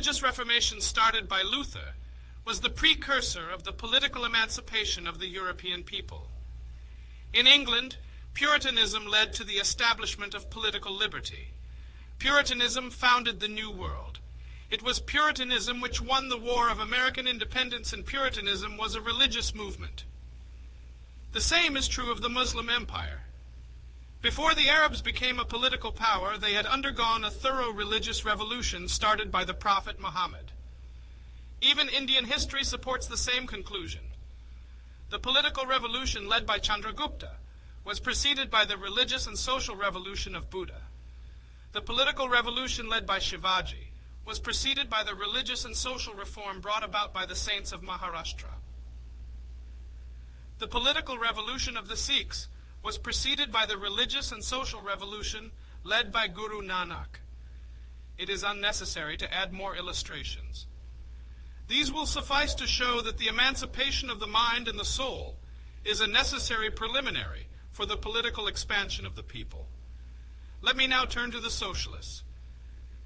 religious reformation started by Luther was the precursor of the political emancipation of the European people. In England, Puritanism led to the establishment of political liberty. Puritanism founded the New World. It was Puritanism which won the War of American Independence, and Puritanism was a religious movement. The same is true of the Muslim Empire. Before the Arabs became a political power, they had undergone a thorough religious revolution started by the Prophet Muhammad. Even Indian history supports the same conclusion. The political revolution led by Chandragupta was preceded by the religious and social revolution of Buddha. The political revolution led by Shivaji was preceded by the religious and social reform brought about by the saints of Maharashtra. The political revolution of the Sikhs was preceded by the religious and social revolution led by Guru Nanak. It is unnecessary to add more illustrations. These will suffice to show that the emancipation of the mind and the soul is a necessary preliminary for the political expansion of the people. Let me now turn to the socialists.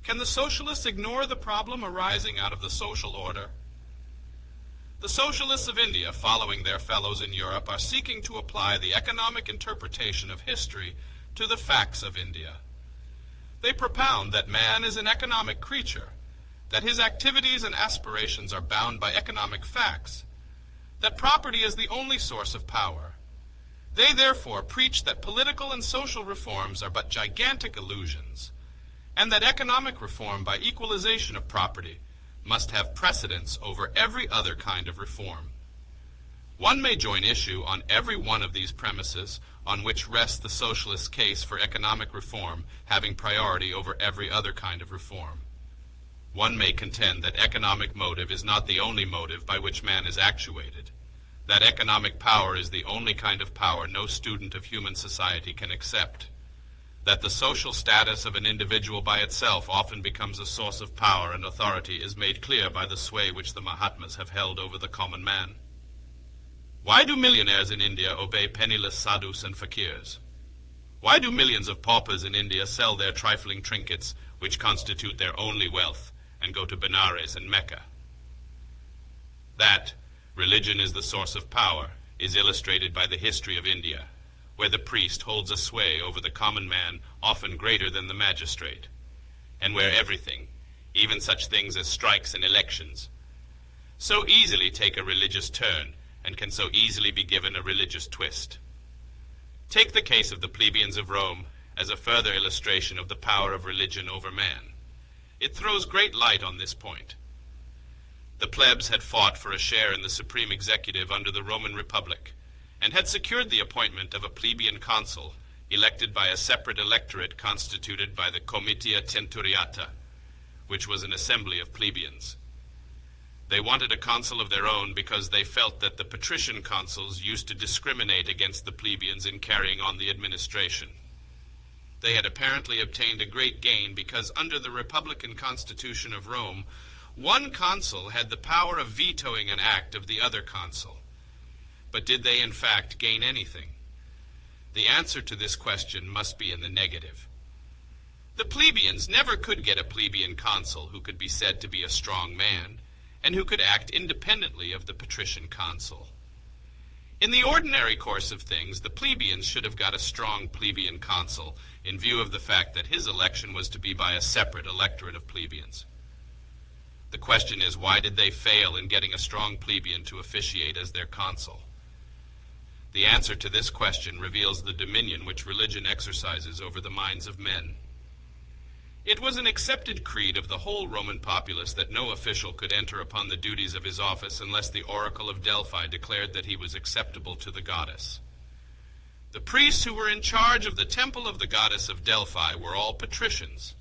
Can the socialists ignore the problem arising out of the social order? The socialists of India, following their fellows in Europe, are seeking to apply the economic interpretation of history to the facts of India. They propound that man is an economic creature, that his activities and aspirations are bound by economic facts, that property is the only source of power. They therefore preach that political and social reforms are but gigantic illusions, and that economic reform by equalization of property must have precedence over every other kind of reform. One may join issue on every one of these premises on which rests the socialist case for economic reform having priority over every other kind of reform. One may contend that economic motive is not the only motive by which man is actuated, that economic power is the only kind of power no student of human society can accept, that the social status of an individual by itself often becomes a source of power and authority is made clear by the sway which the Mahatmas have held over the common man. Why do millionaires in India obey penniless sadhus and fakirs? Why do millions of paupers in India sell their trifling trinkets, which constitute their only wealth, and go to Benares and Mecca? That religion is the source of power is illustrated by the history of India, where the priest holds a sway over the common man often greater than the magistrate, and where everything, even such things as strikes and elections, so easily take a religious turn and can so easily be given a religious twist. Take the case of the plebeians of Rome as a further illustration of the power of religion over man. It throws great light on this point. The plebs had fought for a share in the supreme executive under the Roman Republic, and had secured the appointment of a plebeian consul, elected by a separate electorate constituted by the Comitia Centuriata, which was an assembly of plebeians. They wanted a consul of their own because they felt that the patrician consuls used to discriminate against the plebeians in carrying on the administration. They had apparently obtained a great gain because under the Republican Constitution of Rome, one consul had the power of vetoing an act of the other consul. But did they in fact gain anything? The answer to this question must be in the negative. The plebeians never could get a plebeian consul who could be said to be a strong man, and who could act independently of the patrician consul. In the ordinary course of things, the plebeians should have got a strong plebeian consul in view of the fact that his election was to be by a separate electorate of plebeians. The question is, why did they fail in getting a strong plebeian to officiate as their consul? The answer to this question reveals the dominion which religion exercises over the minds of men. It was an accepted creed of the whole Roman populace that no official could enter upon the duties of his office unless the oracle of Delphi declared that he was acceptable to the goddess. The priests who were in charge of the temple of the goddess of Delphi were all patricians.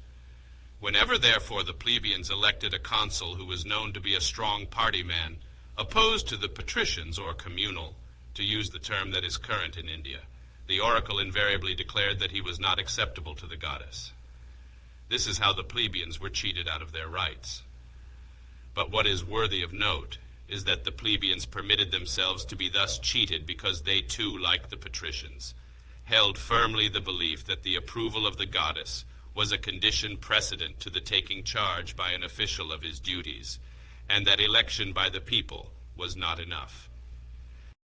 Whenever, therefore, the plebeians elected a consul who was known to be a strong party man, opposed to the patricians or communal, to use the term that is current in India, the oracle invariably declared that he was not acceptable to the goddess. This is how the plebeians were cheated out of their rights. But what is worthy of note is that the plebeians permitted themselves to be thus cheated because they too, like the patricians, held firmly the belief that the approval of the goddess was a condition precedent to the taking charge by an official of his duties, and that election by the people was not enough.